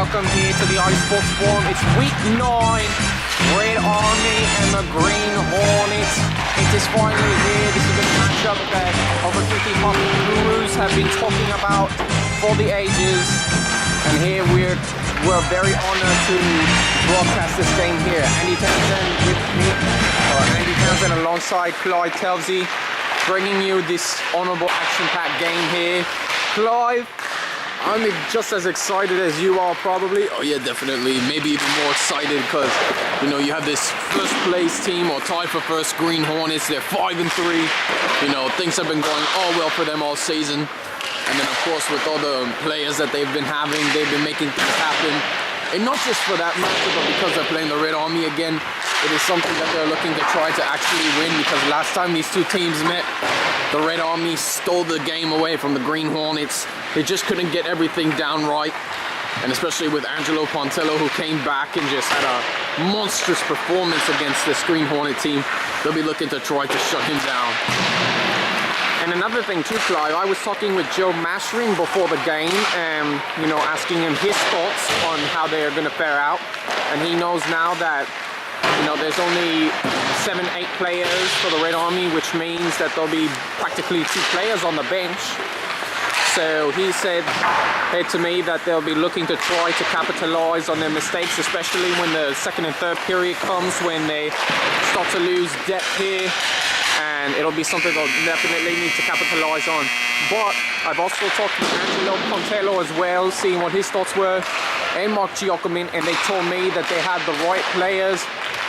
welcome here to the iSports Forum. It's week 9, Red Army and the Green Hornets. It is finally here. This is a matchup that over 50 hockey gurus have been talking about for the ages. And here we're very honored to broadcast this game here. Andy Townsend alongside Clive Telsey, bringing you this honorable action-packed game here. Clive, I'm just as excited as you are, probably. Oh yeah, definitely. Maybe even more excited because, you know, you have this first place team or tied for first, Green Hornets. They're 5-3. You know, things have been going all well for them all season. And then, of course, with all the players that they've been having, they've been making things happen. And not just for that matchup, but because they're playing the Red Army again, it is something that they're looking to try to actually win, because last time these two teams met, the Red Army stole the game away from the Green Hornets. They just couldn't get everything down right. And especially with Angelo Pontello, who came back and just had a monstrous performance against this Green Hornet team, they'll be looking to try to shut him down. And another thing too, Clive, I was talking with Joe Mashering before the game, you know, asking him his thoughts on how they're going to fare out. And he knows now that, you know, there's only 7-8 players for the Red Army, which means that there'll be practically 2 players on the bench. So he said to me that they'll be looking to try to capitalize on their mistakes, especially when the second and third period comes, when they start to lose depth here. And it'll be something they'll definitely need to capitalize on. But I've also talked to Angelo Pontello as well, seeing what his thoughts were, and Mark Giacomin, and they told me that they had the right players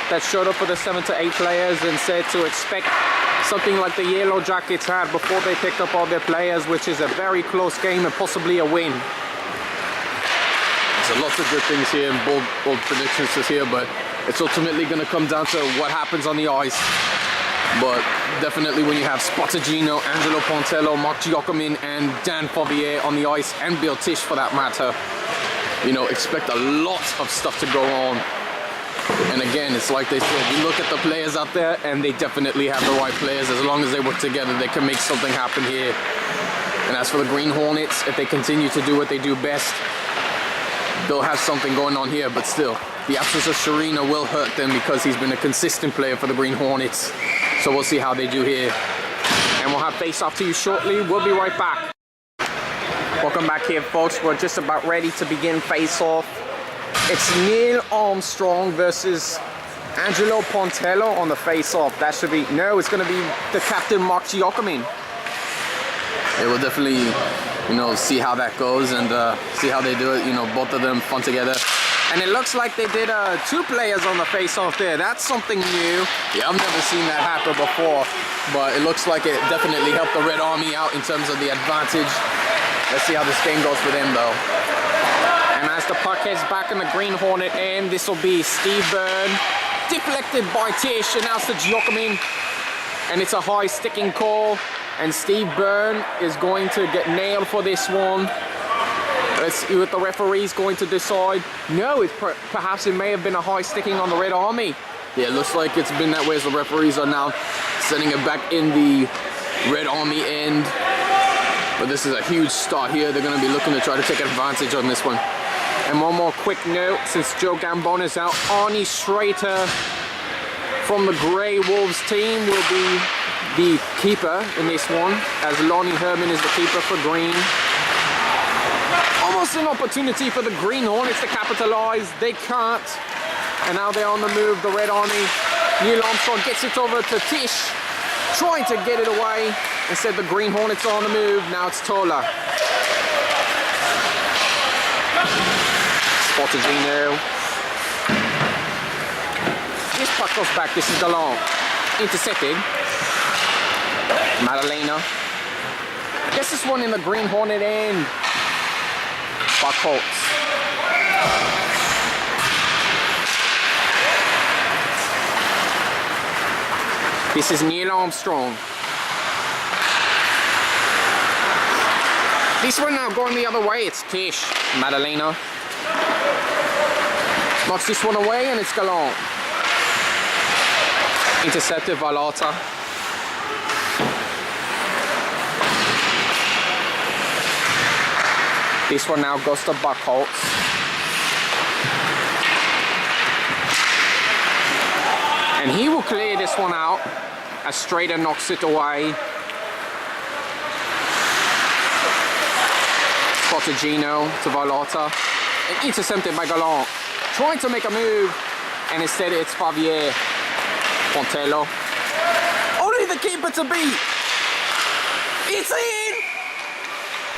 that showed up for the 7 to 8 players, and said to expect something like the Yellow Jackets had before they picked up all their players, which is a very close game and possibly a win. There's lots of good things here and bold predictions is here, but it's ultimately going to come down to what happens on the ice. But definitely when you have Spotagino, Angelo Pontello, Mark Giacomin, and Dan Favier on the ice, and Bill Tisch for that matter, you know, expect a lot of stuff to go on. And again, it's like they said, you look at the players out there and they definitely have the right players. As long as they work together, they can make something happen here. And as for the Green Hornets, if they continue to do what they do best, they'll have something going on here. But still, the absence of Sharina will hurt them, because he's been a consistent player for the Green Hornets. So we'll see how they do here. And we'll have face-off to you shortly. We'll be right back. Welcome back here, folks. We're just about ready to begin face-off. It's Neil Armstrong versus Angelo Pontello on the face-off. That should be... No, it's going to be the captain, Mark Giacomin. Yeah, we'll definitely, you know, see how that goes and see how they do it. You know, both of them fun together. And it looks like they did 2 players on the face-off there. That's something new. Yeah, I've never seen that happen before, but it looks like it definitely helped the Red Army out in terms of the advantage. Let's see how this game goes for them, though. And as the puck heads back in the Green Hornet end, this will be Steve Byrne, deflected by Tisch, and now it's to Giacomin. And it's a high sticking call, and Steve Byrne is going to get nailed for this one. Let's see what the referee's going to decide. No, perhaps it may have been a high sticking on the Red Army. Yeah, it looks like it's been that way, as the referees are now sending it back in the Red Army end. But this is a huge start here. They're going to be looking to try to take advantage on this one. And one more quick note, since Joe Gambon is out, Arnie Schrater from the Grey Wolves team will be the keeper in this one, as Lonnie Herman is the keeper for Green. Almost an opportunity for the Green Hornets to capitalize. They can't. And now they're on the move, the Red Army. Neil Armstrong gets it over to Tisch, trying to get it away. Instead, the Green Hornets are on the move. Now it's Tola. Spotagino. This puck goes back. This is Gallant. Intercepted. Madalena. Gets this one in the Green Hornet end. Buckholz. This is Neil Armstrong. This one now going the other way. It's Tisch. Madalena. Knocks this one away, and it's Gallant. Intercepted Valata. This one now goes to Buckholz. And he will clear this one out as Strader knocks it away. Spotigino to Valota. And intercepted by Gallant. Trying to make a move. And instead it's Favier. Pontello. Only the keeper to beat. It's in!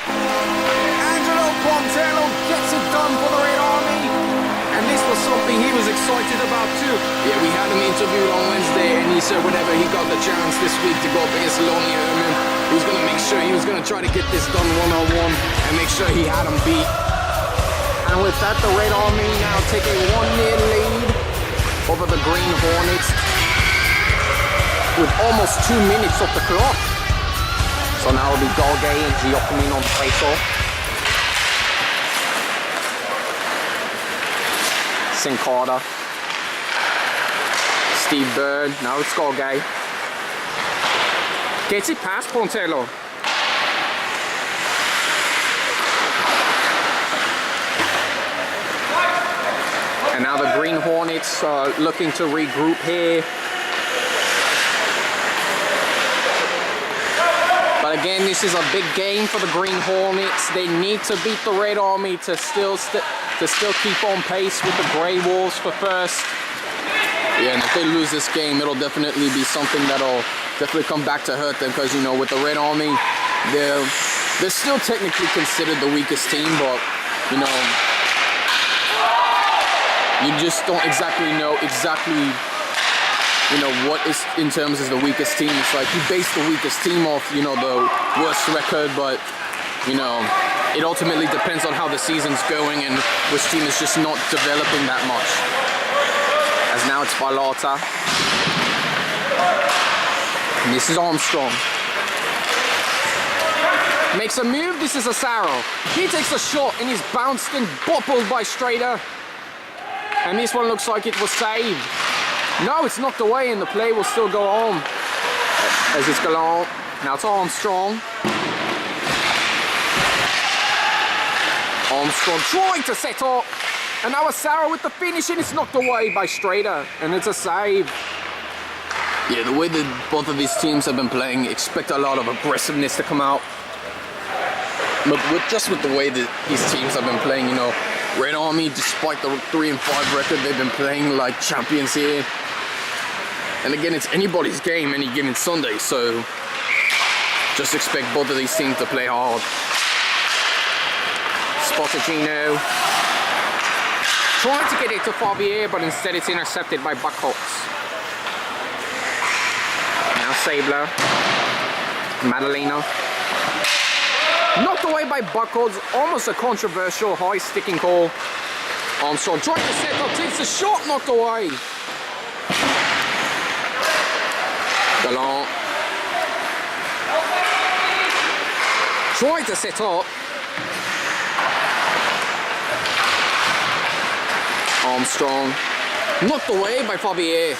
Angelo Pontello gets it done for the Red Army. And this was something he was excited about too. Yeah, we had him interviewed on Wednesday, and he said whenever he got the chance this week to go up against Lonnie Herman, he was going to make sure he was going to try to get this done one-on-one and make sure he had him beat. And with that, the Red Army now take a 1-0 lead over the Green Hornets with almost 2 minutes off the clock. So now it'll be Golgay and Giacomin on the face-off. Sin Carter. Steve Bird. Now it's Golgay. Gets it past Pontello. And now the Green Hornets are looking to regroup here. But again, this is a big game for the Green Hornets. They need to beat the Red Army to still keep on pace with the Grey Wolves for first. Yeah, and if they lose this game, it'll definitely be something that'll definitely come back to hurt them, because, you know, with the Red Army, they're still technically considered the weakest team, but, you know, you just don't exactly know you know, what is in terms as the weakest team. It's like you base the weakest team off, you know, the worst record, but, you know, it ultimately depends on how the season's going and which team is just not developing that much. As now it's Valota. And this is Armstrong. Makes a move, this is Asaro. He takes a shot and he's bounced and boppled by Strader. And this one looks like it was saved. No, it's knocked away and the play will still go on. As it's Gallant. Now it's Armstrong. Armstrong trying to set up. And now Asaro with the finish and it's knocked away by Strader. And it's a save. Yeah, the way that both of these teams have been playing, expect a lot of aggressiveness to come out. But with the way that these teams have been playing, you know, Red Army, despite the 3-5 record, they've been playing like champions here. And again, it's anybody's game any given Sunday, so just expect both of these teams to play hard. Spotigino trying to get it to Favier, but instead it's intercepted by Buckholz. Now Sabler. Madalena. Knocked away by Buckholz, almost a controversial high sticking call. Armstrong trying to set up, takes a shot, knocked away. Gallant. Trying to set up. Armstrong. Knocked away by Favier.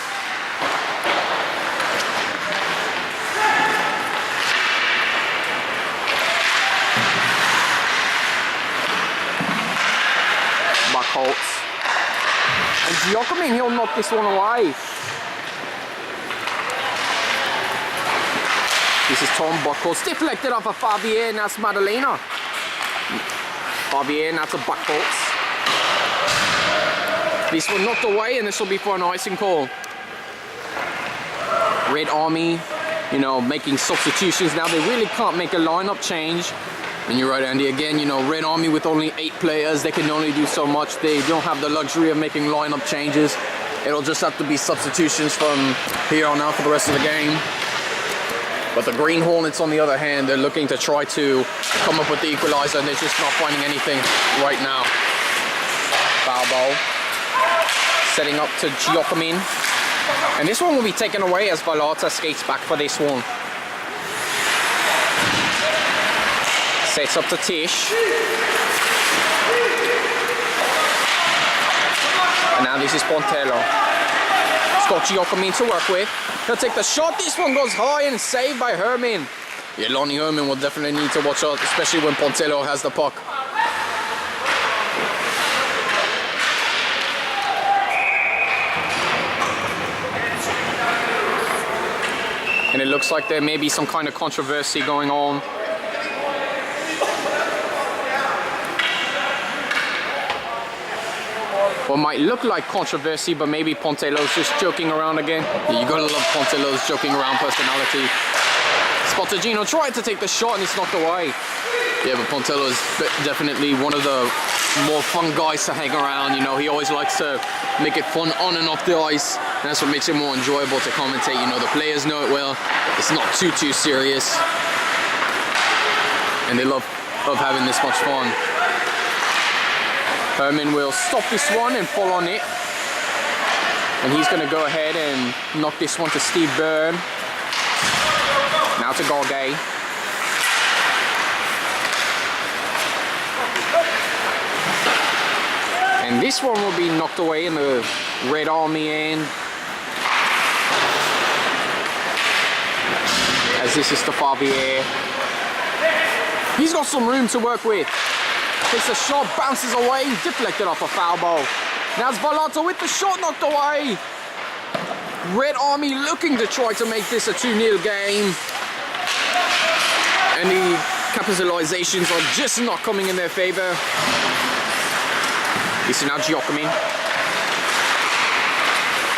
Buckholz. And Giacomin, he'll knock this one away. This is Tom Buckholz. Deflected off of Favier, and that's Madalena. Favier, now to Buckholz. This one knocked away, and this will be for an icing call. Red Army, you know, making substitutions now. They really can't make a lineup change. And you're right, Andy. Again, you know, Red Army with only 8 players, they can only do so much. They don't have the luxury of making lineup changes. It'll just have to be substitutions from here on out for the rest of the game. But the Green Hornets, on the other hand, they're looking to try to come up with the equalizer, and they're just not finding anything right now. Foul ball. Setting up to Giacomin. And this one will be taken away as Valata skates back for this one. Sets up to Tish. And now this is Pontello. Scott Giacomin to work with. He'll take the shot. This one goes high and saved by Herman. Yeah, Lonnie Herman will definitely need to watch out, especially when Pontello has the puck. And it looks like there may be some kind of controversy going on. What might look like controversy, but maybe Pontelo's just joking around again. Yeah, you gotta love Pontelo's joking around personality. Spotagino tried to take the shot and it's knocked away. Yeah, but Pontello is definitely one of the more fun guys to hang around. You know, he always likes to make it fun on and off the ice. And that's what makes it more enjoyable to commentate. You know, the players know it well. It's not too serious. And they love having this much fun. Herman will stop this one and fall on it. And he's going to go ahead and knock this one to Steve Byrne. Now to Gorgay. And this one will be knocked away in the Red Army end. As this is to Favier. He's got some room to work with. Takes a shot, bounces away, deflected off a foul ball. Now it's Valata with the shot knocked away. Red Army looking to try to make this a 2-0 game. And the capitalizations are just not coming in their favor. This is now Giacomin.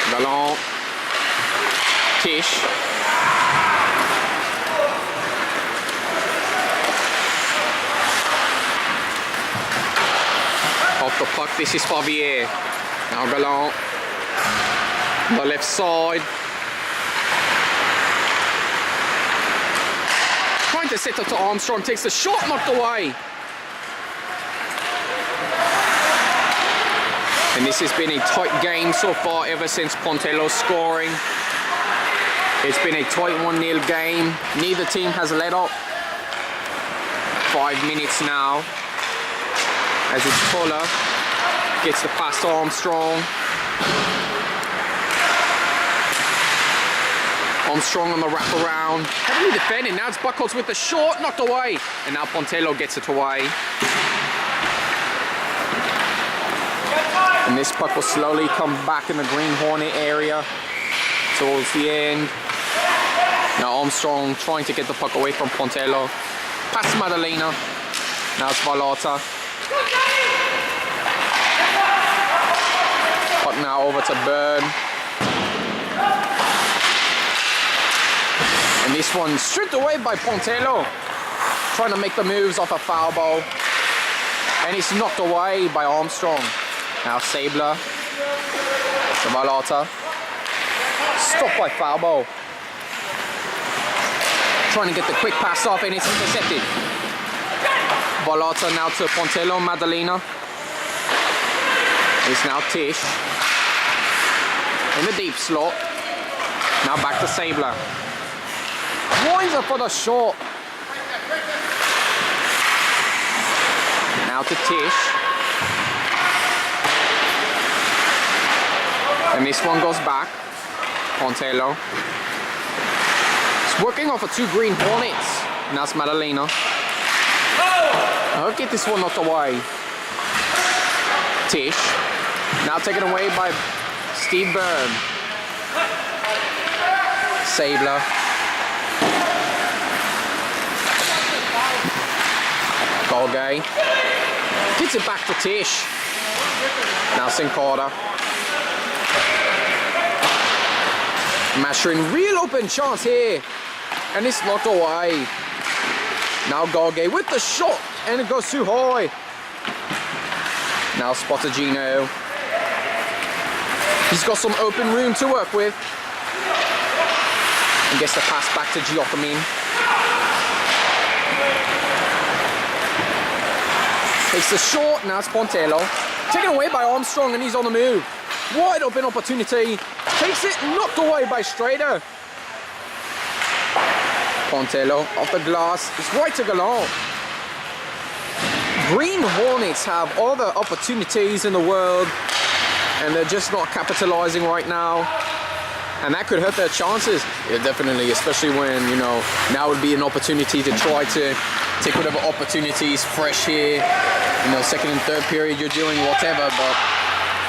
Gallant. Tish. Off the puck, this is Favier. Now Gallant. The left side. Trying to set up to Armstrong, takes the shot, knocked away. And this has been a tight game so far ever since Pontelo's scoring. It's been a tight 1-0 game. Neither team has let up. 5 minutes now. As it's Fuller. Gets the pass to Armstrong. Armstrong on the wraparound. Heavily defending. Now it's Buckholz with the shot. Knocked away. And now Pontello gets it away. And this puck will slowly come back in the Green Hornet area towards the end. Now Armstrong trying to get the puck away from Pontello. Past Maddalena. Now it's Valata. Puck now over to Byrne. And this one stripped away by Pontello. Trying to make the moves off a foul ball. And it's knocked away by Armstrong. Now Sabler, to Valata, stopped by foul ball. Trying to get the quick pass off and it's intercepted. Valata now to Pontello, Maddalena. It's now Tish. In the deep slot. Now back to Sabler. Weiser for the shot. Now to Tish. And this one goes back. Pontello. It's working off of 2 Green Hornets. Now it's Maddalena. I'll get this one knocked away. Tish. Now taken away by Steve Byrne. Sabler. Golgay. Gets it back to Tish. Now Sincarda. Masherin, real open chance here. And it's knocked away. Now Golgay with the shot. And it goes too high. Now Spotagino. He's got some open room to work with. And gets the pass back to Giacomin. Takes the shot. Now it's Pontello. Taken away by Armstrong and he's on the move. Wide open opportunity. Takes it, knocked away by Strader. Pontello off the glass. It's right to Gallant. Green Hornets have all the opportunities in the world and they're just not capitalizing right now. And that could hurt their chances. Yeah, definitely, especially when, you know, now would be an opportunity to try to take whatever opportunities fresh here. You know, second and third period, you're doing whatever, but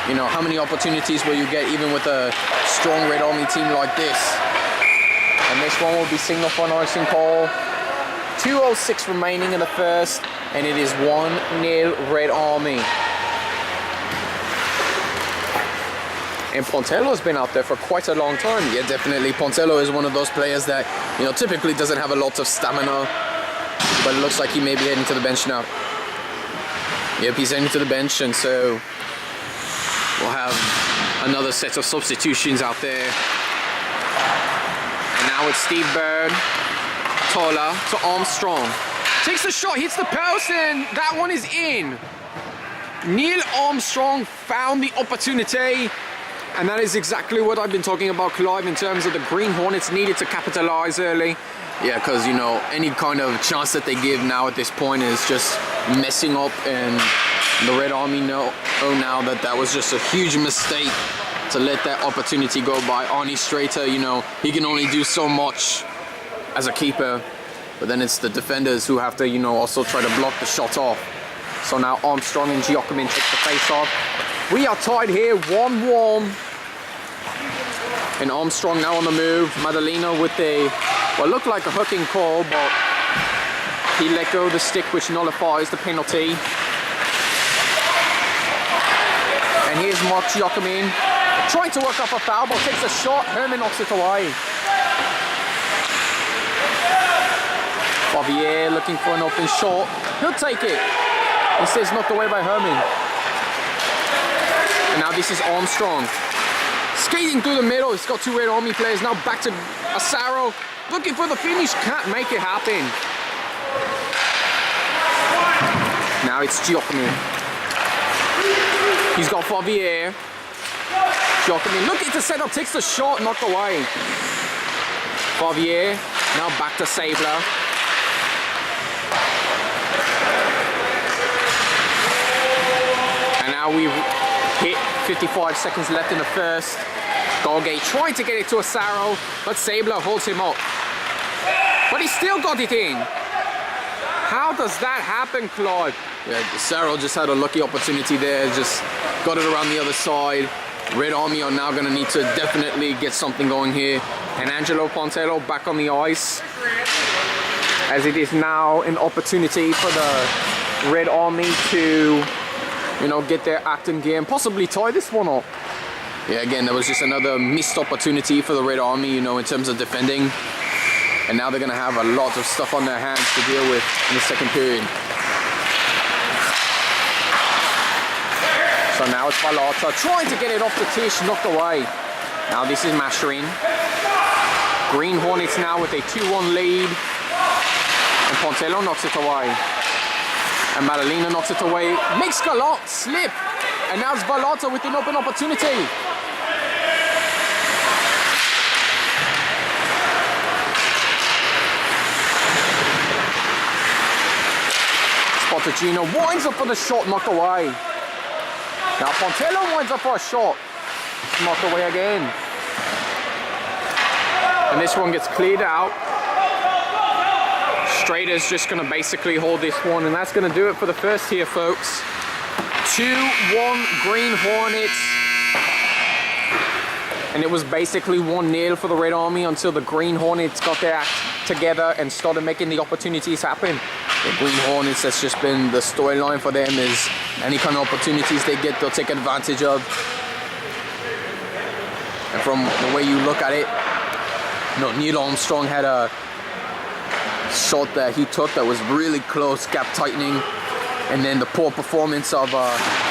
you know, how many opportunities will you get even with a strong Red Army team like this? And this one will be signaled for an icing call. 2:06 remaining in the first, and it is 1-0 Red Army. And Pontello's been out there for quite a long time. Yeah, definitely. Pontello is one of those players that, you know, typically doesn't have a lot of stamina, but it looks like he may be heading to the bench now. Yep, he's heading to the bench, and so we'll have another set of substitutions out there. And now it's Steve Byrne, Tola to Armstrong. Takes the shot, hits the post, and that one is in. Neil Armstrong found the opportunity, and that is exactly what I've been talking about, Clive, in terms of the Green Hornets needed to capitalize early. Yeah, because, you know, any kind of chance that they give now at this point is just messing up, and the Red Army know now that that was just a huge mistake to let that opportunity go by. Arnie Strater, you know, he can only do so much as a keeper, but then it's the defenders who have to, you know, also try to block the shot off. So now Armstrong and Giacomin take the face off. We are tied here, 1-1. And Armstrong now on the move. Madalena with a, what looked like a hooking call, but he let go of the stick, which nullifies the penalty. And here's Mark Giacomin trying to work up a foul, but takes a shot. Herman knocks it away. Favier looking for an open shot. He'll take it. This is knocked away by Herman. And now this is Armstrong. Skating through the middle. He's got two Red Army players. Now back to Asaro. Looking for the finish. Can't make it happen. Now it's Giacomin. He's got Favier. Giacomin looking to set up. Takes the shot. Knocked away. Favier. Now back to Sabler. And now we've hit 55 seconds left in the first. Golgate trying to get it to Asaro, but Sabler holds him up. But he still got it in. How does that happen, Claude? Yeah, Asaro just had a lucky opportunity there, just got it around the other side. Red Army are now gonna need to definitely get something going here. And Angelo Pontello back on the ice, as it is now an opportunity for the Red Army to, you know, get their act in gear and possibly tie this one up. Yeah, again, that was just another missed opportunity for the Red Army, you know, in terms of defending. And now they're going to have a lot of stuff on their hands to deal with in the second period. So now it's Valata trying to get it off the tish, knocked away. Now this is Masherin. Green Hornets now with a 2-1 lead. And Pontello knocks it away. And Madalena knocks it away. Makes Gallant slip. And now it's Valata with an open opportunity. Spotagino winds up for the shot, knocked away. Now Pontello winds up for a shot, knocked away again. And this one gets cleared out. Strader's just going to basically hold this one, and that's going to do it for the first here, folks. 2-1 Green Hornets. And it was basically 1-0 for the Red Army until the Green Hornets got their act together and started making the opportunities happen. The Green Hornets, that's just been the storyline for them, is any kind of opportunities they get, they'll take advantage of. And from the way you look at it, you know, Neil Armstrong had a shot that he took that was really close, gap tightening. And then the poor performance of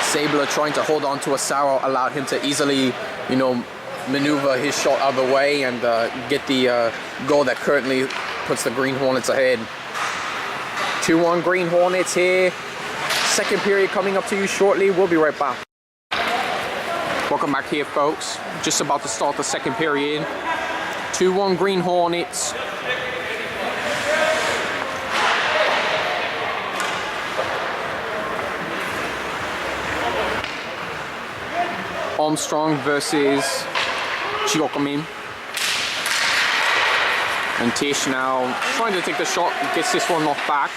Sabler trying to hold on to Asaro allowed him to easily, you know, maneuver his shot out of the way and get the goal that currently puts the Green Hornets ahead. 2-1 Green Hornets here. Second period coming up to you shortly. We'll be right back. Welcome back here, folks. Just about to start the second period. 2-1 Green Hornets. Armstrong versus Giacomin. And Tish now trying to take the shot, gets this one knocked back.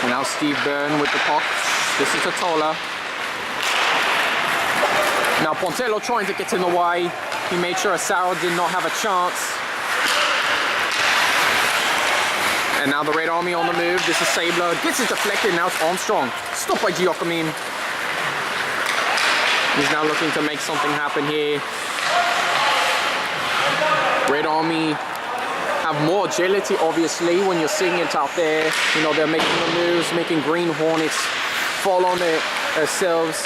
And now Steve Byrne with the puck. This is Totola. Now Pontello trying to get in the way. He made sure Asaro did not have a chance. And now the Red Army on the move. This is Sabler. Gets it deflected. Now it's Armstrong. Stopped by Giacomin. He's now looking to make something happen here. Red Army have more agility, obviously, when you're seeing it out there. You know, they're making the moves, making Green Hornets fall on it themselves.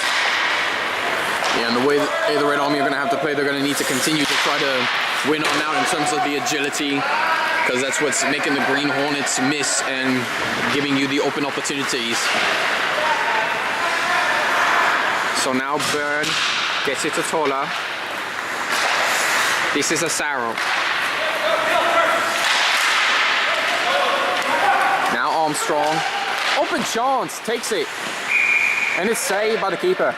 Yeah, and the way the Red Army are going to have to play, they're going to need to continue to try to win on out in terms of the agility, because that's what's making the Green Hornets miss and giving you the open opportunities. So now Byrne gets it to Tola. This is Asaro. Now Armstrong. Open chance, takes it. And it's saved by the keeper.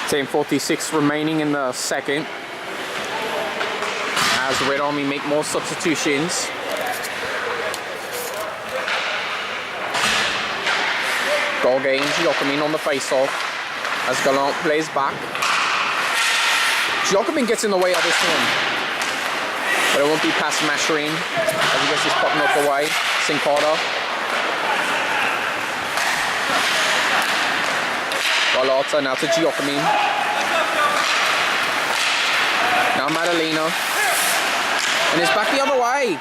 .46 remaining in the second. As the Red Army make more substitutions. Goal gain, Giacomin on the face-off. As Gallant plays back. Giacomin gets in the way of this one. But it won't be past Mascherine. As he gets his puck knocked away. Sincada. Galata now to Giacomin. Now Madalena. And it's back the other way.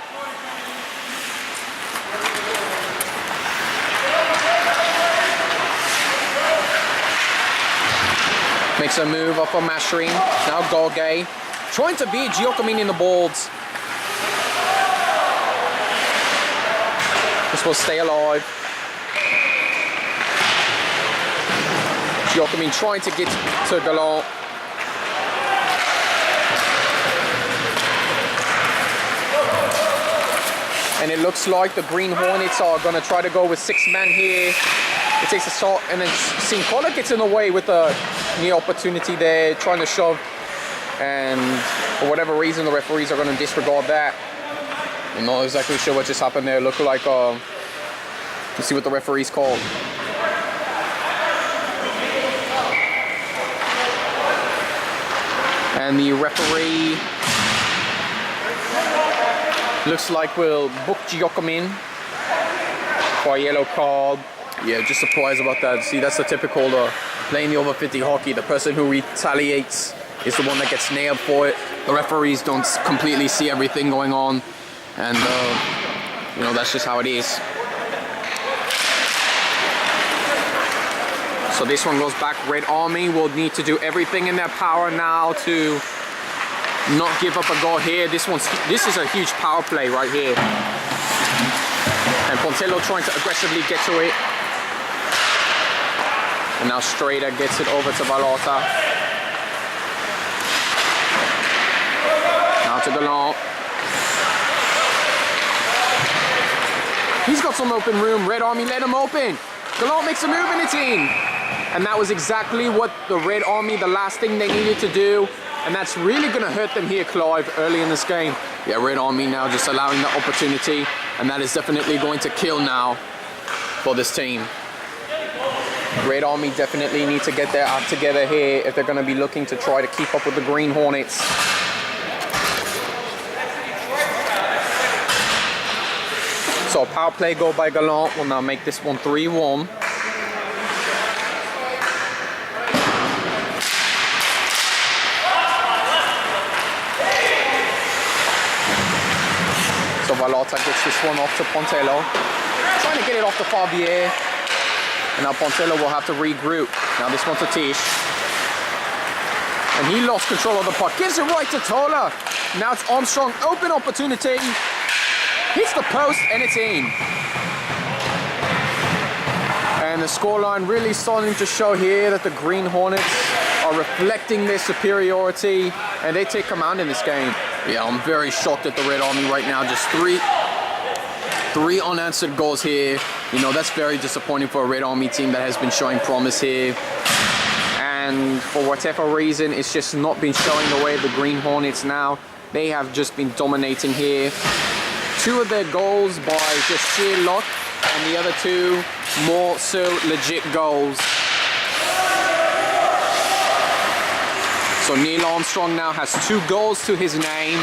Makes a move up on Mascherine. Now Gorgay. Trying to beat Giacomin in the boards. This will stay alive. Giacomin trying to get to Gallant. And it looks like the Green Hornets are going to try to go with 6-man here. It takes a shot, and then Sincada gets in the way with the near opportunity there, trying to shove. And for whatever reason, the referees are going to disregard that. I'm not exactly sure what just happened there. It looked like, let's see what the referees called. And the referee looks like we'll book Giacomin for a yellow card. Yeah, just surprised about that. See, that's the typical playing the over 50 hockey. The person who retaliates is the one that gets nailed for it. The referees don't completely see everything going on, and you know, that's just how it is. So this one goes back. Red Army will need to do everything in their power now to not give up a goal here. This is a huge power play right here. And Pontello trying to aggressively get to it. And now Strader gets it over to Valota. Now to Gallant. He's got some open room. Red Army let him open. Gallant makes a move and it's in. And that was exactly what the Red Army, the last thing they needed to do. And that's really going to hurt them here, Clive, early in this game. Yeah, Red Army now just allowing the opportunity. And that is definitely going to kill now for this team. Red Army definitely need to get their act together here if they're going to be looking to try to keep up with the Green Hornets. So a power play goal by Gallant will now make this one 3-1. So Valota gets this one off to Pontello. Trying to get it off the Favier. And now Pontello will have to regroup. Now this one to Tish. And he lost control of the puck. Gives it right to Tola. Now it's Armstrong. Open opportunity. Hits the post and it's in. And the scoreline really starting to show here that the Green Hornets are reflecting their superiority and they take command in this game. Yeah, I'm very shocked at the Red Army right now. Just three unanswered goals here. You know, that's very disappointing for a Red Army team that has been showing promise here. And for whatever reason, it's just not been showing the way of the Green Hornets now. They have just been dominating here. 2 of their goals by just sheer luck, and the other 2 more so legit goals. So Neil Armstrong now has 2 goals to his name.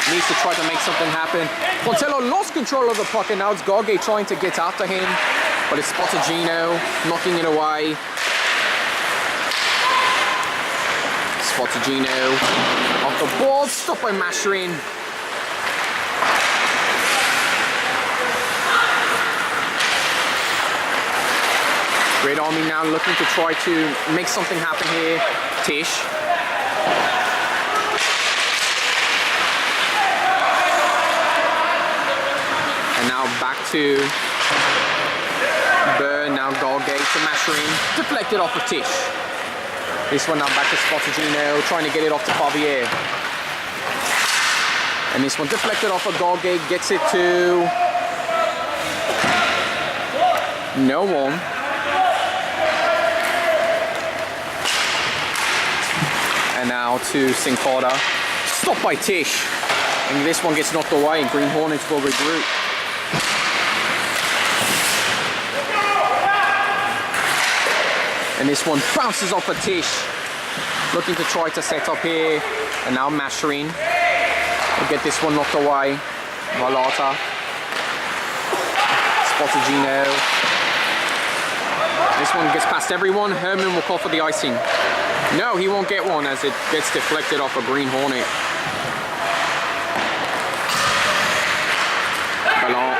Needs to try to make something happen. Pontello lost control of the puck, and now it's Gauguet trying to get after him, but it's Spotagino knocking it away. Spotagino off the ball, stopped by Masherin. Red Army now looking to try to make something happen here. Tish. And now back to Burn, now Gauguet to Masherin. Deflected off of Tish. This one now back to Spotagino, trying to get it off to Favier. And this one deflected off of Gauguet, gets it to no one. And now to Cincotta. Stopped by Tish. And this one gets knocked away, and Green Hornets will regroup. And this one bounces off a Tish. Looking to try to set up here. And now Masherin will get this one knocked away. Valata. Spotagino. This one gets past everyone. Herman will call for the icing. No, he won't get one as it gets deflected off a Green Hornet. Ballon.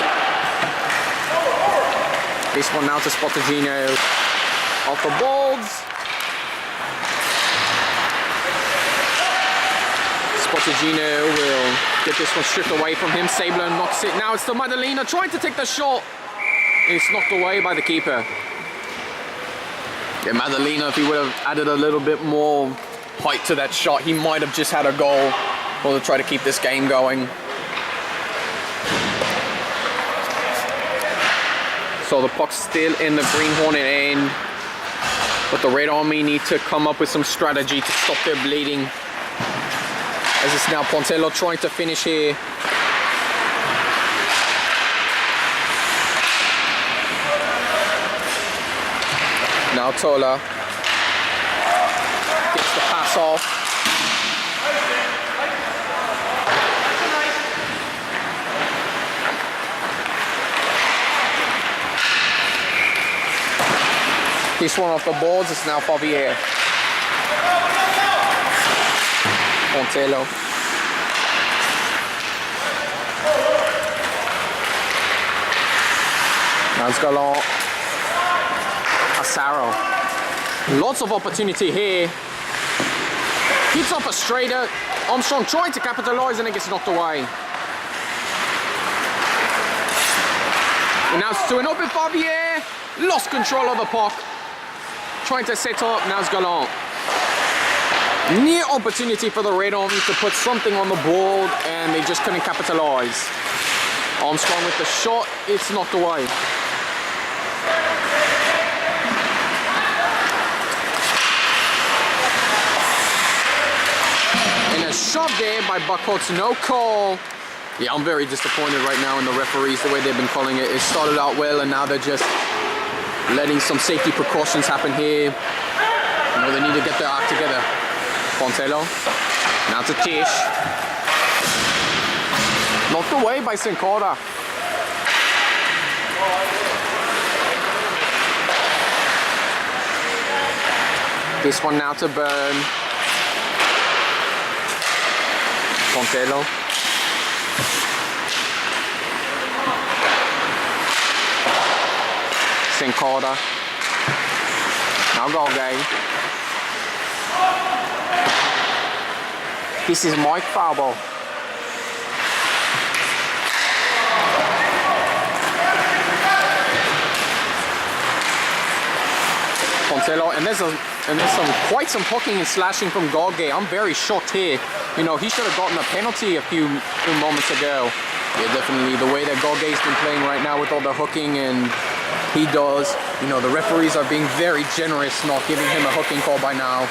This one now to Spotagino. Off the balls. Spotagino will get this one stripped away from him. Sabler knocks it. Now it's to Madalena trying to take the shot. It's knocked away by the keeper. Yeah, Madalena, if he would have added a little bit more height to that shot, he might have just had a goal. We'll try to keep this game going. So the puck's still in the Green Hornet end. But the Red Army need to come up with some strategy to stop their bleeding. As it's now Pontello trying to finish here. Now Tola gets the pass off. This one off the boards, it's now Favier. Pontello. Now it's Gallant. Asaro. Lots of opportunity here. Keeps off a straighter. Armstrong trying to capitalize and it gets knocked away. And now it's to an open Favier. Lost control of the puck. Trying to set up, now it's Gallant. Near opportunity for the Red Army to put something on the board and they just couldn't capitalize. Armstrong with the shot, it's knocked away. And a shot there by Buckholz, no call. Yeah, I'm very disappointed right now in the referees, the way they've been calling it. It started out well and now they're just letting some safety precautions happen here. You know, they need to get their act together. Pontello, now to Tish. Knocked away by Cincotta. This one now to Burn. Pontello. Cincotta. Now Gauguet. This is Mike Faubo. Pontello, and there's quite some hooking and slashing from Gauguet. I'm very shocked here. You know, he should have gotten a penalty a few moments ago. Yeah, definitely the way that Gauguet's been playing right now with all the hooking and he does. You know, the referees are being very generous not giving him a hooking call by now.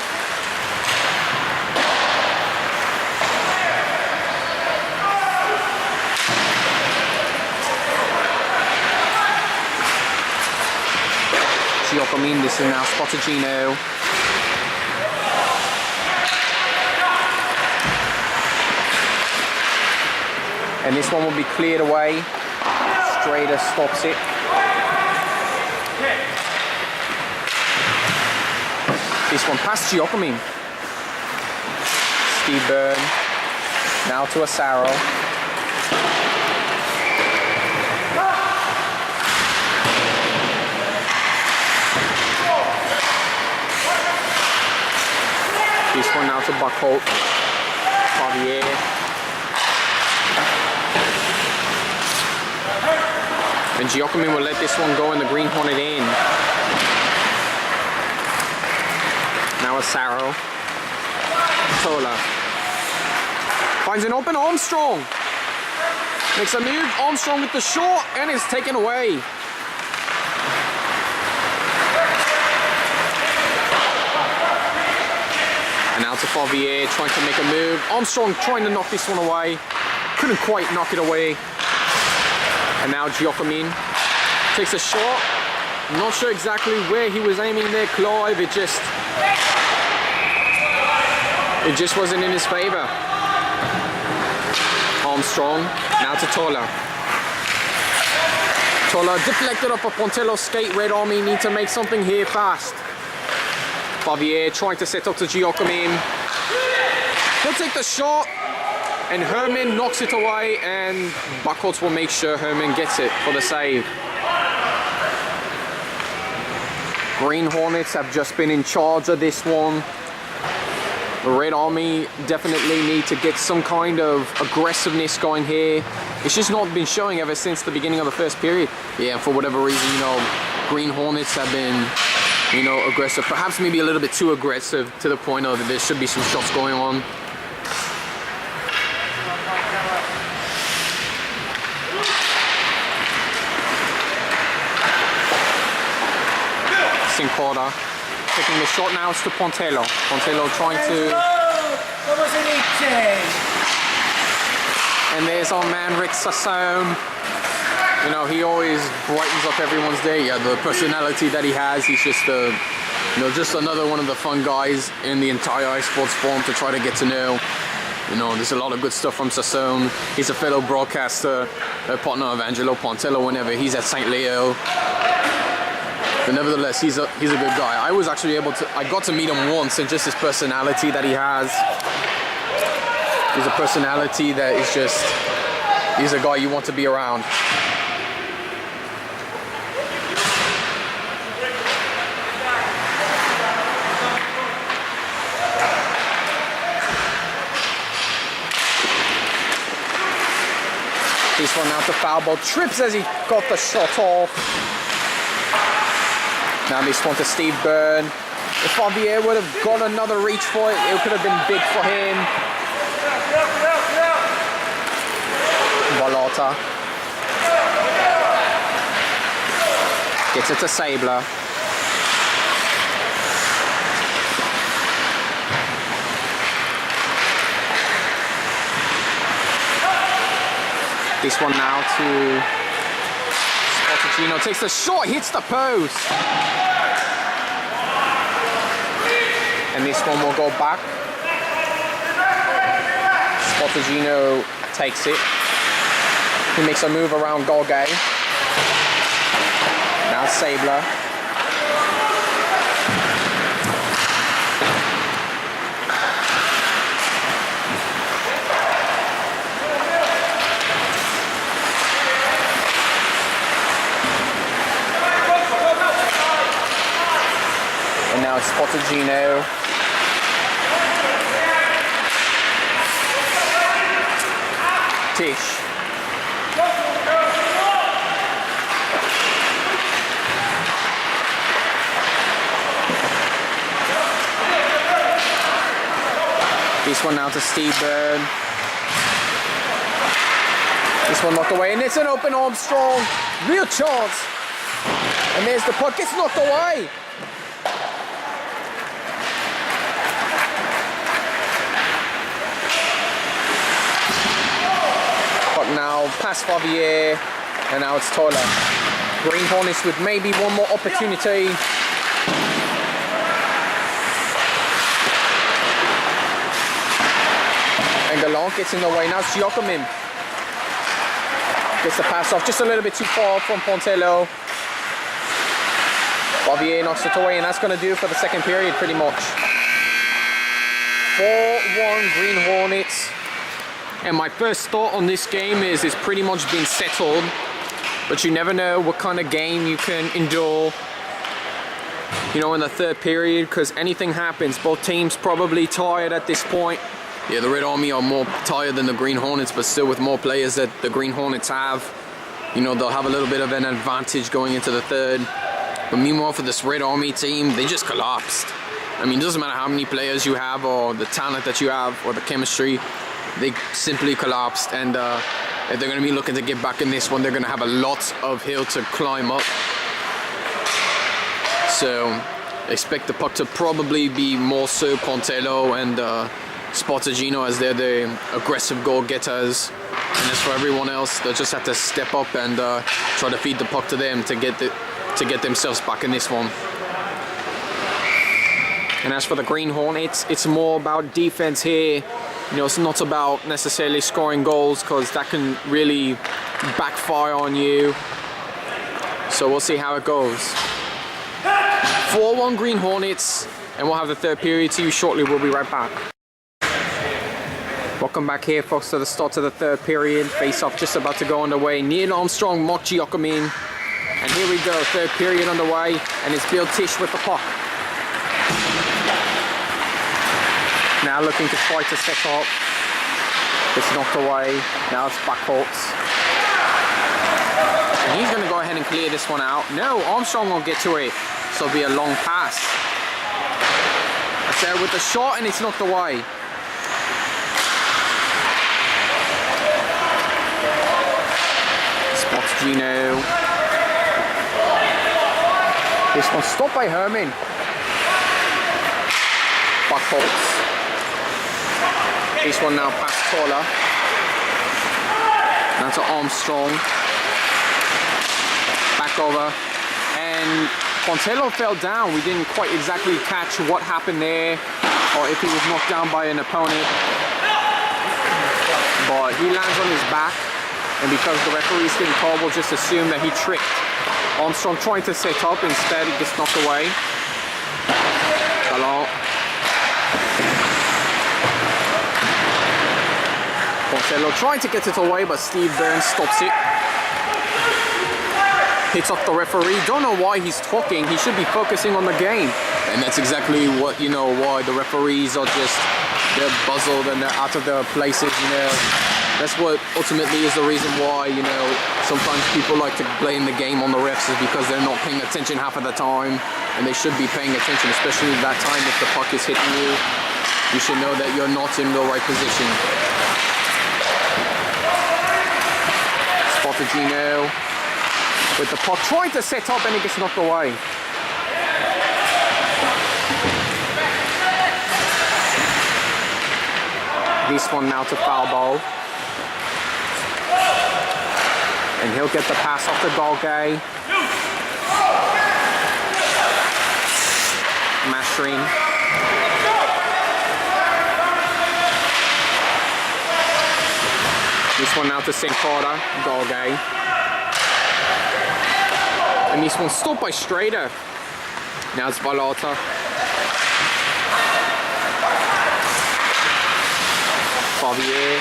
Giacomin. This is now Spotagino. And this one will be cleared away. Strader stops it. This one past Giacomin. Steve Byrne. Now to Asaro. This one now to Buckholt. Javier. And Giacomin will let this one go in the Green Hornet in. Now Asaro. Tola. Finds an open Armstrong. Makes a move. Armstrong with the short and is taken away. And now to Favier trying to make a move. Armstrong trying to knock this one away. Couldn't quite knock it away. And now Giacomin takes a shot. I'm not sure exactly where he was aiming there, Clive. It just wasn't in his favor. Armstrong, now to Tola. Tola deflected off a Pontello skate. Red Army need to make something here fast. Favier trying to set up to Giacomin. He'll take the shot. And Herman knocks it away, and Buckholz will make sure Herman gets it for the save. Green Hornets have just been in charge of this one. The Red Army definitely need to get some kind of aggressiveness going here. It's just not been showing ever since the beginning of the first period. Yeah, for whatever reason, you know, Green Hornets have been, you know, aggressive. Perhaps maybe a little bit too aggressive to the point of there should be some shots going on. Quarter. Taking the shot now to Pontello. Pontello trying to... And there's our man Rick Sassone. You know, he always brightens up everyone's day. Yeah, the personality that he has, he's just you know, just another one of the fun guys in the entire iSports forum to try to get to know. You know, there's a lot of good stuff from Sassone. He's a fellow broadcaster, a partner of Angelo Pontello whenever he's at St. Leo. But nevertheless, he's a good guy. I was actually I got to meet him once, and just his personality that he has. He's a personality that is just, he's a guy you want to be around. This one out to foul ball. Trips as he got the shot off. Now this one to Steve Byrne. If Favier would have got another reach for it, it could have been big for him. Volata. Gets it to Sabler. This one now to Spotagino. Takes the shot, hits the post. And this one will go back. Spotagino takes it. He makes a move around Gorgay. Now Sabler. And now it's Spotagino. Tish. This one now to Steve Byrne. This one knocked away, and it's an open Armstrong. Real chance. And there's the puck, gets knocked away. But now past Favier, and now it's Tola. Green Hornets with maybe one more opportunity. Gallant gets in the way. Now it's Giacomin. Gets the pass off just a little bit too far from Pontello. Barbier knocks it away, and that's going to do it for the second period pretty much. 4-1 Green Hornets. And my first thought on this game is it's pretty much been settled. But you never know what kind of game you can endure, you know, in the third period, because anything happens. Both teams probably tired at this point. Yeah, the Red Army are more tired than the Green Hornets, but still with more players that the Green Hornets have, you know, they'll have a little bit of an advantage going into the third. But meanwhile, for this Red Army team, they just collapsed. I mean, it doesn't matter how many players you have or the talent that you have or the chemistry, they simply collapsed. And if they're going to be looking to get back in this one, they're going to have a lot of hill to climb up. So expect the puck to probably be more so Pontello and Spartagino, as they're the aggressive goal getters. And as for everyone else, they'll just have to step up and try to feed the puck to them to get themselves back in this one. And as for the Green Hornets, it's more about defense here. You know, it's not about necessarily scoring goals, because that can really backfire on you. So we'll see how it goes. 4-1 Green Hornets, and we'll have the third period to you shortly. We'll be right back. Welcome back here, folks, to the start of the third period. Face-off just about to go underway. Neil Armstrong, Mark Giacomin. And here we go, third period underway, and it's Bill Tisch with the puck. Now looking to try to set up. It's knocked away. Now it's backcourts. And he's going to go ahead and clear this one out. No, Armstrong will get to it. So it'll be a long pass. That's there with the shot, and it's knocked away. Spots Gino. This one stopped by Herman. Backcourts. This one now past Tola. Now to Armstrong. Back over. And Pontello fell down. We didn't quite exactly catch what happened there, or if he was knocked down by an opponent. But he lands on his back, and because the referee's getting called, we'll just assume that he tripped. Armstrong trying to set up, instead it gets knocked away. Gallant. Pontello trying to get it away, but Steve Burns stops it. Hits off the referee. Don't know why he's talking. He should be focusing on the game. And that's exactly what, you know, why the referees are just, they're buzzled and they're out of their places, you know. That's what ultimately is the reason why, you know, sometimes people like to blame the game on the refs, is because they're not paying attention half of the time, and they should be paying attention, especially that time if the puck is hitting you. You should know that you're not in the right position. Spartagino with the puck, trying to set up, and it gets knocked away. This one now to foul ball. And he'll get the pass off to Golgay. Mashrin. This one now to St. Carter, Golgay. And this one stopped by Strader. Now it's Valata. Favier.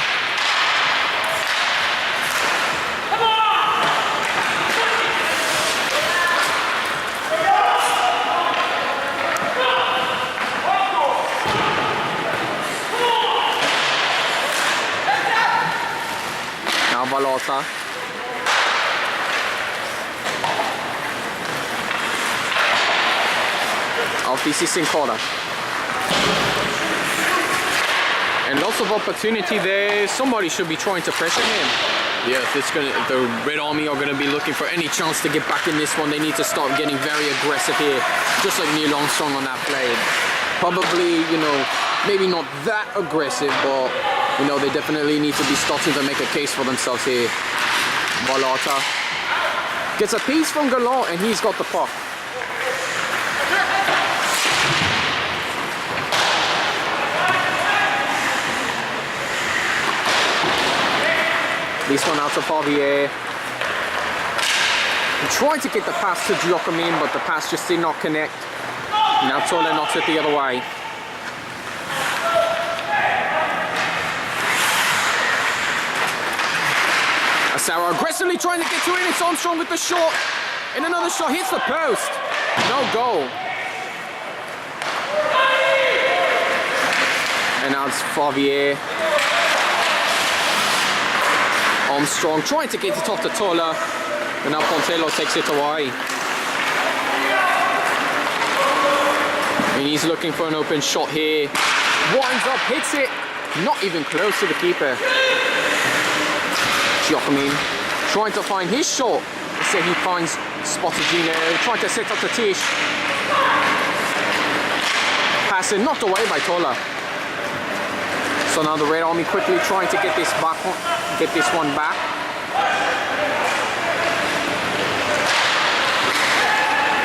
Now Valata. Off this is St. Carter. And lots of opportunity there. Somebody should be trying to pressure him. Yeah, if the Red Army are going to be looking for any chance to get back in this one, they need to start getting very aggressive here, just like Neil Armstrong on that play. Probably, you know, maybe not that aggressive, but, you know, they definitely need to be starting to make a case for themselves here. Valata gets a piece from Gallant, and he's got the puck. This one out to Favier. He tried to get the pass to Giacomin, but the pass just did not connect. Now Tola knocks it the other way. Asaro aggressively trying to get to it. It's Armstrong with the shot. And another shot hits the post. No goal. And now it's Favier. Armstrong trying to get it off to Tola. And now Pontello takes it away. And he's looking for an open shot here. Winds up, hits it. Not even close to the keeper. Giacomin trying to find his shot. Instead he finds Spotagino. Trying to set up the Tish. Passing knocked away by Tola. So now the Red Army quickly trying to get this one back.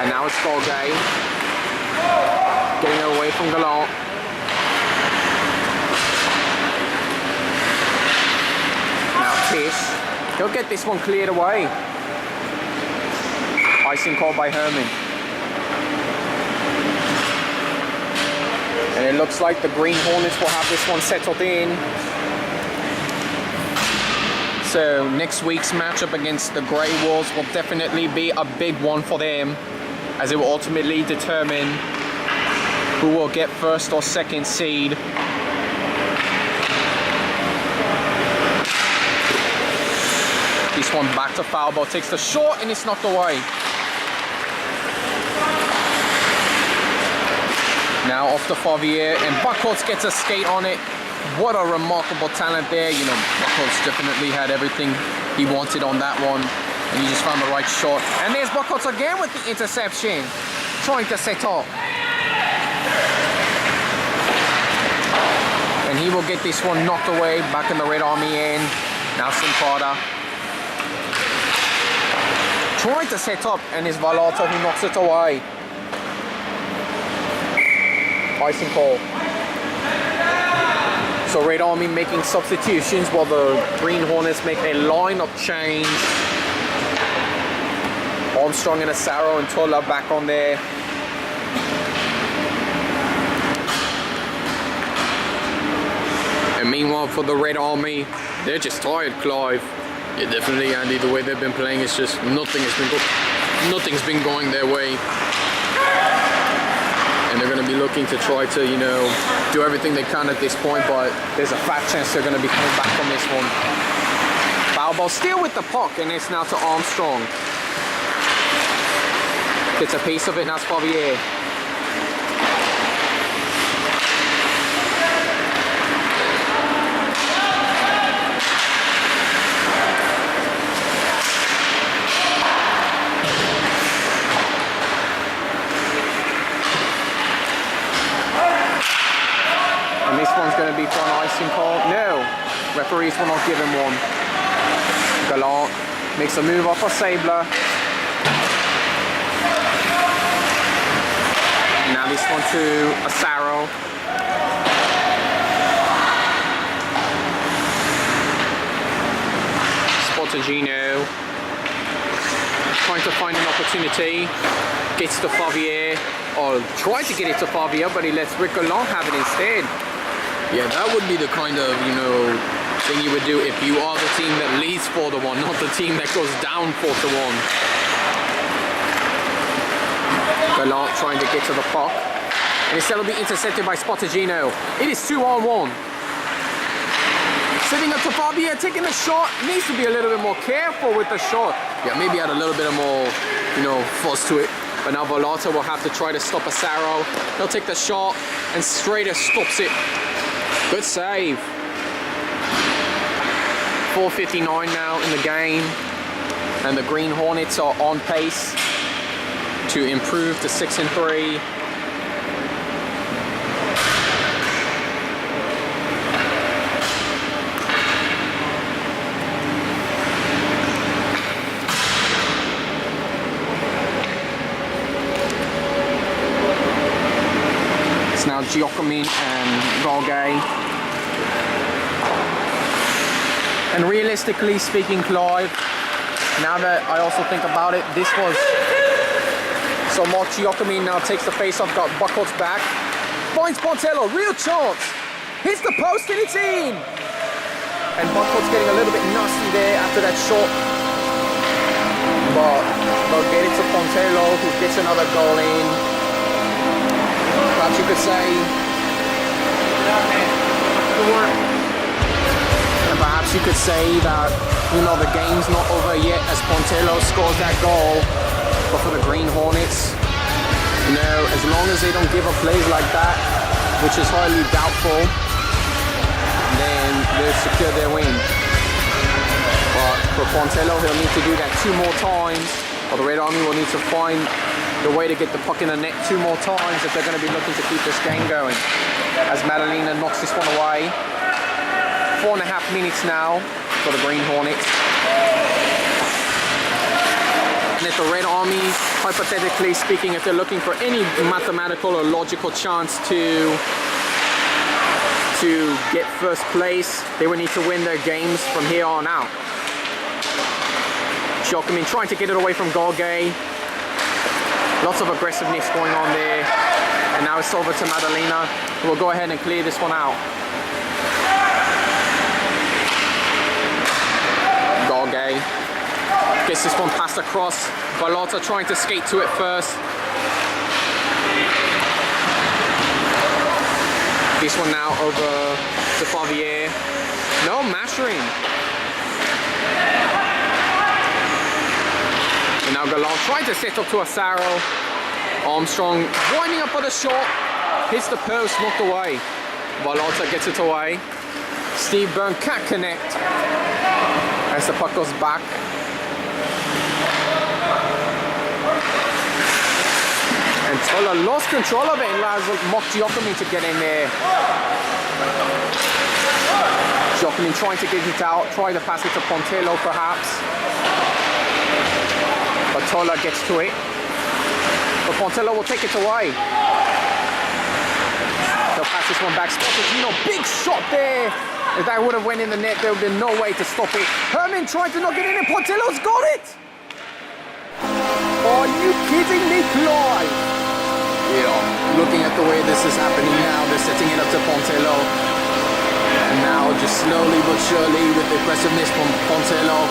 And now it's Golgay. Getting away from Gallant. Now Tish. He'll get this one cleared away. Icing call by Herman. And it looks like the Green Hornets will have this one settled in. So next week's matchup against the Grey Wolves will definitely be a big one for them, as it will ultimately determine who will get first or second seed. This one back to Falbo, takes the shot and it's knocked away. Now off to Favier, and Buckholz gets a skate on it. What a remarkable talent there. You know, Buckholz definitely had everything he wanted on that one, and he just found the right shot. And there's Buckholz again with the interception, trying to set up. And he will get this one knocked away, back in the Red Army end. Now Simpada. Trying to set up, and it's Valata who knocks it away. Icing call. So Red Army making substitutions while the Green Hornets make a lineup change. Armstrong and Asaro and Tola back on there. And meanwhile for the Red Army, they're just tired, Clive. Yeah, definitely, Andy. The way they've been playing, it's just nothing's been going their way. And they're going to be looking to try to, you know, do everything they can at this point, but there's a fat chance they're going to be coming back from this one. Balbo still with the puck, and it's now to Armstrong. Gets a piece of it, now it's Favier. This one's going to be for an icing call. No, referees will not give him one. Gallant makes a move off of Sabler. Now this one to Asaro. Spotagino trying to find an opportunity. Gets to Favier, or tries to get it to Favier, but he lets Rick Gallant have it instead. Yeah, that would be the kind of, you know, thing you would do if you are the team that leads 4-1, not the team that goes down 4-1. Gallant trying to get to the puck. And instead will be intercepted by Spotagino. It is 2-on-1. Sitting up to Fabier, taking the shot. Needs to be a little bit more careful with the shot. Yeah, maybe add a little bit of more, you know, force to it. But now Volata will have to try to stop Asaro. He'll take the shot, and Strader stops it. Good save. 4:59 now in the game, and the Green Hornets are on pace to improve to 6-3. It's now Giacomin and Golgay. And realistically speaking, Clive, now that I also think about it, this was... So Mark Giacomi now takes the face off, got Buckles back. Finds Pontello, real chance. Hits the post and it's in. And Buckles getting a little bit nasty there after that shot. But they'll get it to Pontello, who gets another goal in. Perhaps you could say... And perhaps you could say that, you know, the game's not over yet as Pontello scores that goal. But for the Green Hornets, you know, as long as they don't give up plays like that, which is highly doubtful, then they'll secure their win. But for Pontello, he'll need to do that 2 more times, or the Red Army will need to find the way to get the puck in the net 2 more times if they're going to be looking to keep this game going. As Madalena knocks this one away. 4.5 minutes now for the Green Hornets. And if the Red Army, hypothetically speaking, if they're looking for any mathematical or logical chance to get first place, they would need to win their games from here on out. Giacomin trying to get it away from Gorgay. Lots of aggressiveness going on there. And now it's over to Madalena, who will go ahead and clear this one out. Gorgay gets this one passed across. Balota trying to skate to it first. This one now over to Favier. No, Mashering. And now Gallant trying to set up to Asaro. Armstrong winding up for the shot. Hits the post, knocked away. Balota gets it away. Steve Byrne can't connect. As the puck goes back. And Tola lost control of it and allows Mark Giacomin to get in there. Giacomin trying to get it out, trying to pass it to Pontello perhaps. But Tola gets to it. But Pontello will take it away. They'll pass this one back. Spotted, big shot there. If that would have went in the net, there would have been no way to stop it. Herman trying to knock it in and Pontello's got it! Are you kidding me, Clive? Yeah, looking at the way this is happening now, they're setting it up to Pontello. And now, just slowly but surely, with the aggressiveness from Pontello,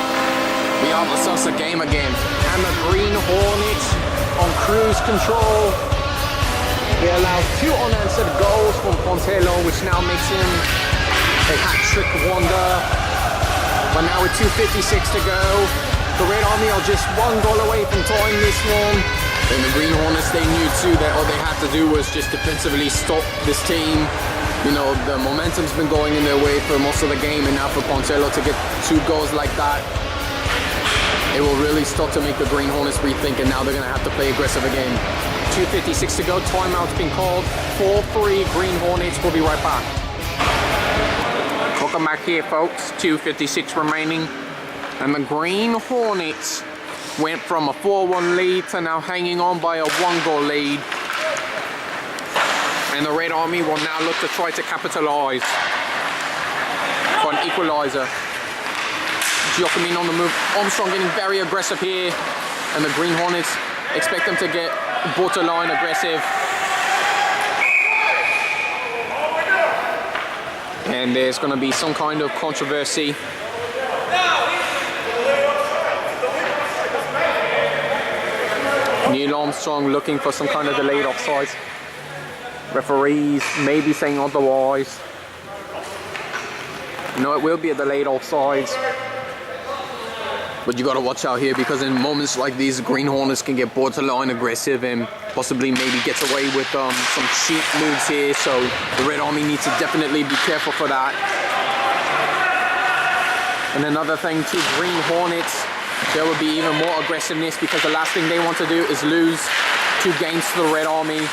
we have ourselves a game again. And the Green Hornets on cruise control. They allow 2 unanswered goals from Pontello, which now makes him a hat-trick wonder. But now with 2:56 to go, the Red Army are just 1 goal away from tying this one. And the Green Hornets, they knew too that all they had to do was just defensively stop this team. The momentum's been going in their way for most of the game, and now for Pontello to get 2 goals like that, it will really start to make the Green Hornets rethink, and now they're going to have to play aggressive again. 2:56 to go, timeout's been called. 4-3 Green Hornets. We'll be right back. Welcome back here, folks. 2:56 remaining. And the Green Hornets went from a 4-1 lead to now hanging on by a 1-goal lead. And the Red Army will now look to try to capitalize for an equalizer. Giacomin on the move. Armstrong getting very aggressive here. And the Green Hornets expect them to get borderline aggressive. And there's going to be some kind of controversy. Neil Armstrong looking for some kind of delayed offside. Referees maybe saying otherwise. No, it will be a delayed offside. But you got to watch out here, because in moments like these, Green Hornets can get borderline aggressive and possibly maybe gets away with some cheap moves here. So the Red Army needs to definitely be careful for that. And another thing too, Green Hornets, there will be even more aggressiveness, because the last thing they want to do is lose 2 games to the Red Army.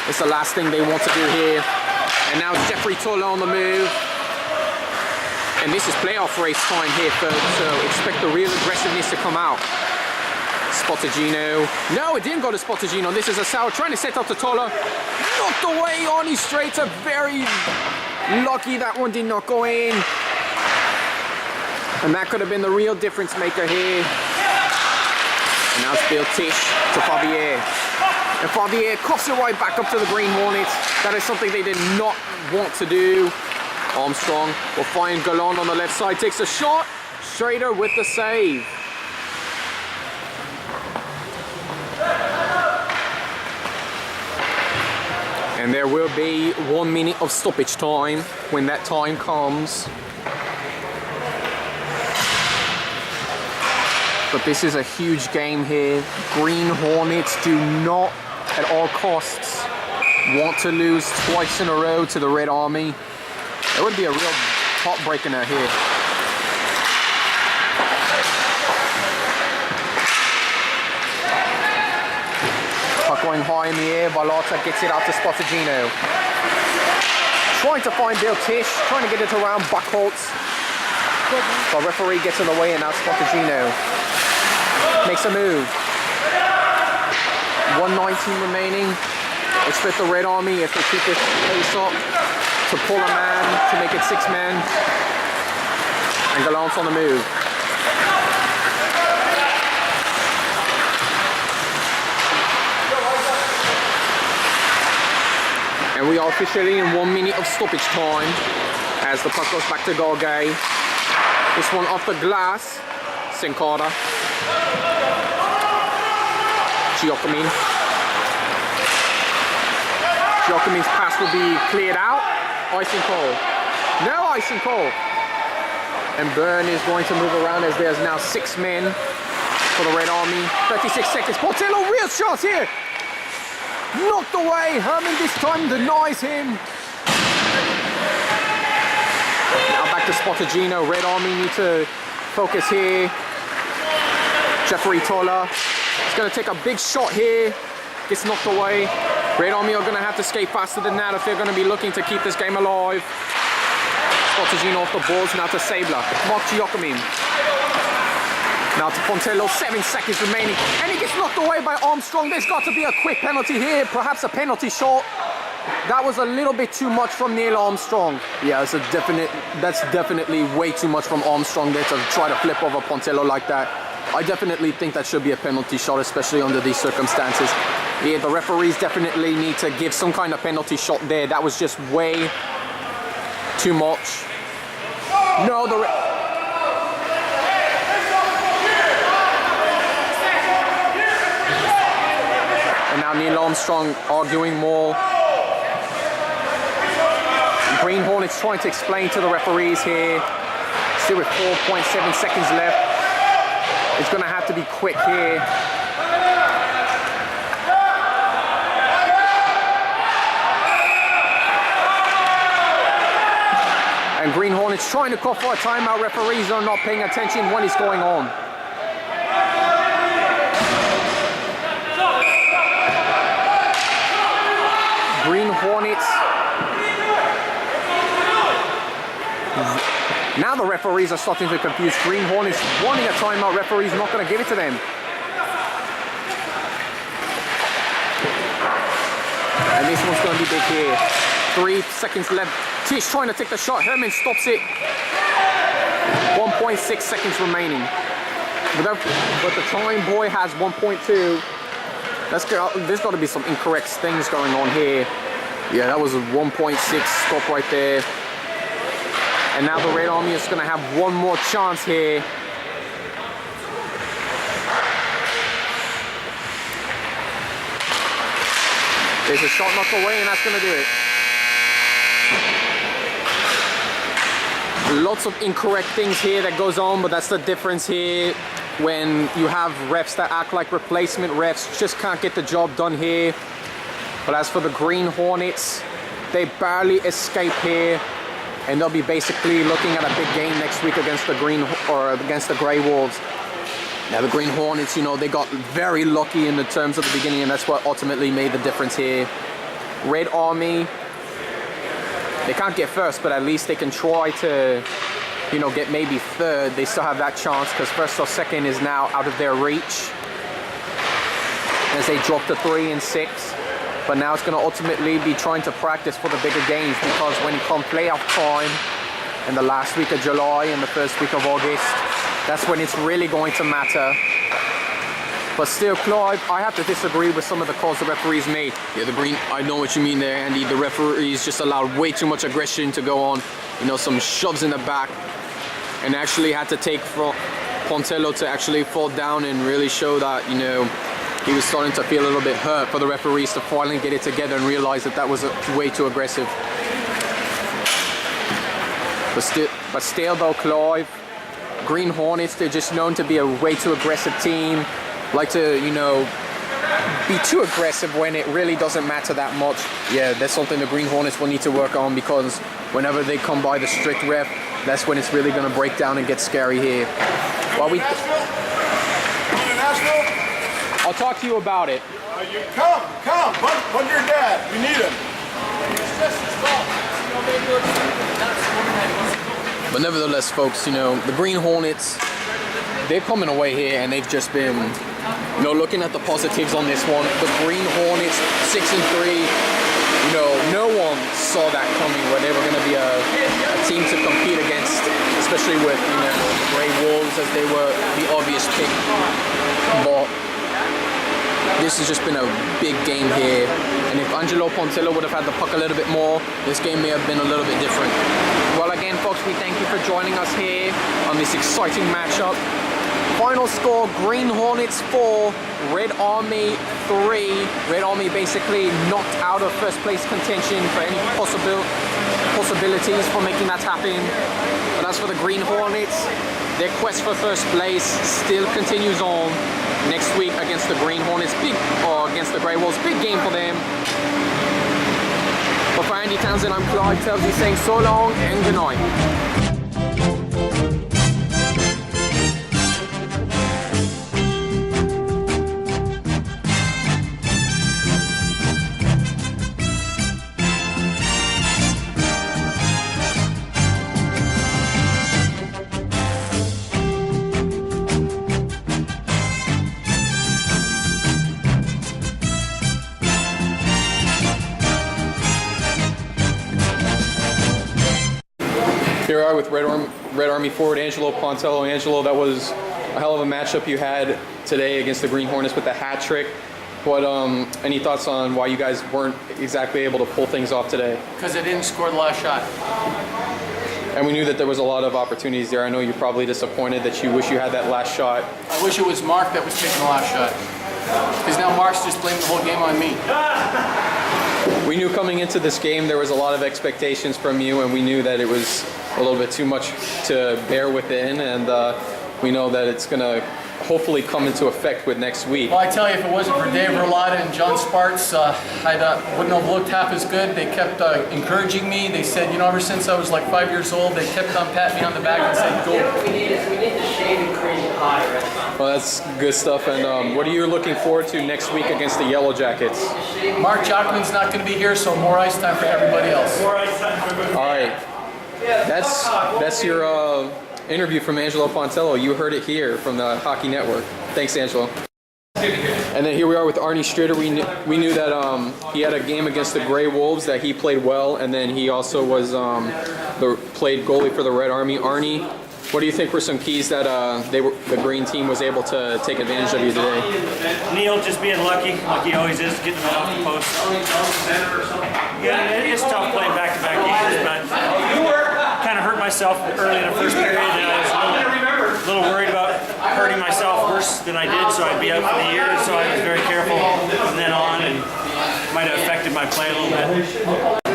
It's the last thing they want to do here. And now Jeffrey Tola on the move. And this is playoff race time here, folks, so expect the real aggressiveness to come out. Spotagino. No, it didn't go to Spotagino. This is Asaro trying to set up to Tola. Knocked away. Arnie Strater, very lucky that one did not go in. And that could have been the real difference maker here. And now it's Bill Tish to Favier. And Favier coughs it right back up to the Green Hornets. That is something they did not want to do. Armstrong will find Galland on the left side, takes a shot. Schrader with the save. And there will be 1 minute of stoppage time when that time comes. But this is a huge game here. Green Hornets do not, at all costs, want to lose twice in a row to the Red Army. It would be a real heartbreaker here. Puck going high in the air. Vallata gets it out to Spotagino. Trying to find Bill Tish, trying to get it around Buckholtz. The referee gets in the way and now Spotagino makes a move. 1:19 remaining. Expect the Red Army, if they keep this pace up, to pull a man, to make it 6 men. And Gallant's on the move. And we are officially in 1 minute of stoppage time as the puck goes back to Gorgay. This one off the glass. Sincada. Giacomin. Giacomin's pass will be cleared out. Icing call. No icing call. And Byrne is going to move around as there's now 6 men for the Red Army. 36 seconds. Portillo, real shot here. Knocked away. Herman this time denies him. Now back to Spotagino. Red Army need to focus here. Jeffrey Toller is going to take a big shot here. Gets knocked away. Red Army are going to have to skate faster than that if they're going to be looking to keep this game alive. Spotagino off the balls. Now to Sabler. Mark Giacomin. Now to Pontello, 7 seconds remaining, and he gets knocked away by Armstrong. There's got to be a quick penalty here, perhaps a penalty shot. That was a little bit too much from Neil Armstrong. Yeah, that's definitely way too much from Armstrong there to try to flip over Pontello like that. I definitely think that should be a penalty shot, especially under these circumstances. Yeah, the referees definitely need to give some kind of penalty shot there. That was just way too much. No, and now Neil Armstrong arguing more. Green Hornets trying to explain to the referees here. Still with 4.7 seconds left. It's going to have to be quick here. And Green Hornets trying to call for a timeout. Referees are not paying attention what is going on. Green Hornets. Now the referees are starting to confuse. Green Hornets wanting a timeout. Referees not going to give it to them. And this one's going to be big here. 3 seconds left. Tish trying to take the shot. Herman stops it. 1.6 seconds remaining. But the time boy has 1.2. There's got to be some incorrect things going on here. Yeah, that was a 1.6 stop right there. And now the Red Army is going to have one more chance here. There's a shot knocked away, and that's going to do it. Lots of incorrect things here that goes on, but that's the difference here when you have refs that act like replacement refs. Just can't get the job done here. But as for the Green Hornets, they barely escape here, and they'll be basically looking at a big game next week against the Grey Wolves. Now the Green Hornets, you know, they got very lucky in the terms of the beginning, and that's what ultimately made the difference here. Red Army, they can't get first, but at least they can try to, you know, get maybe third. They still have that chance because first or second is now out of their reach as they drop to 3 and 6. But now it's going to ultimately be trying to practice for the bigger games, because when it comes playoff time, in the last week of July and the first week of August. That's when it's really going to matter. But still, Clive, I have to disagree with some of the calls the referees made. Yeah, the green, I know what you mean there, Andy. The referees just allowed way too much aggression to go on. You know, some shoves in the back, and actually had to take for Pontello to actually fall down and really show that, you know, he was starting to feel a little bit hurt, for the referees to finally get it together and realize that that was way too aggressive. But still though, Clive, Green Hornets, they're just known to be a way too aggressive team. Like to, you know, be too aggressive when it really doesn't matter that much. Yeah, that's something the Green Hornets will need to work on, because whenever they come by the strict ref, that's when it's really going to break down and get scary here. While we, I'll talk to you about it. You come, bug your dad. We need him. But nevertheless, folks, you know, the Green Hornets, they're coming away here and they've just been, you know, looking at the positives on this one. The Green Hornets, 6-3, you know, no one saw that coming, where they were going to be a team to compete against, especially with, you know, the Grey Wolves, as they were the obvious pick. But this has just been a big game here, and if Angelo Pontello would have had the puck a little bit more, this game may have been a little bit different. Well, again, folks, we thank you for joining us here on this exciting matchup. Final score, Green Hornets 4, Red Army 3. Red Army basically knocked out of first place contention for any possibilities for making that happen. But as for the Green Hornets, their quest for first place still continues on next week against the Green Hornets, against the Grey Wolves. Big game for them. But for Andy Townsend, I'm Clyde Telsey saying so long and good night. Here we are with Red Army forward Angelo Pontello. Angelo, that was a hell of a matchup you had today against the Green Hornets with the hat trick. But any thoughts on why you guys weren't exactly able to pull things off today? Because I didn't score the last shot. And we knew that there was a lot of opportunities there. I know you're probably disappointed that you wish you had that last shot. I wish it was Mark that was taking the last shot. Because now Mark's just blaming the whole game on me. We knew coming into this game there was a lot of expectations from you, and we knew that it was a little bit too much to bear within, and we know that it's going to hopefully come into effect with next week. Well, I tell you, if it wasn't for Dave Verlotta and John Sparks, I wouldn't have looked half as good. They kept encouraging me. They said, you know, ever since I was like 5 years old, they kept on patting me on the back and said, go. We need the shade and crazy high. Well, that's good stuff. And what are you looking forward to next week against the Yellow Jackets? Mark Jockman's not going to be here, so more ice time for everybody else. More ice time for everybody. All right. That's your interview from Angelo Pontello. You heard it here from the Hockey Network. Thanks, Angelo. And then here we are with Arnie Stritter. We knew that he had a game against the Grey Wolves that he played well, and then he also was played goalie for the Red Army. Arnie, what do you think were some keys that the Green team was able to take advantage of you today? Neil just being lucky, like he always is, getting them off the post. Yeah, it is tough playing back-to-back games, but kind of hurt myself early in the first period, and I was a little worried about hurting myself worse than I did, so I'd be out for the year, so I was very careful from then on, and might have affected my play a little bit.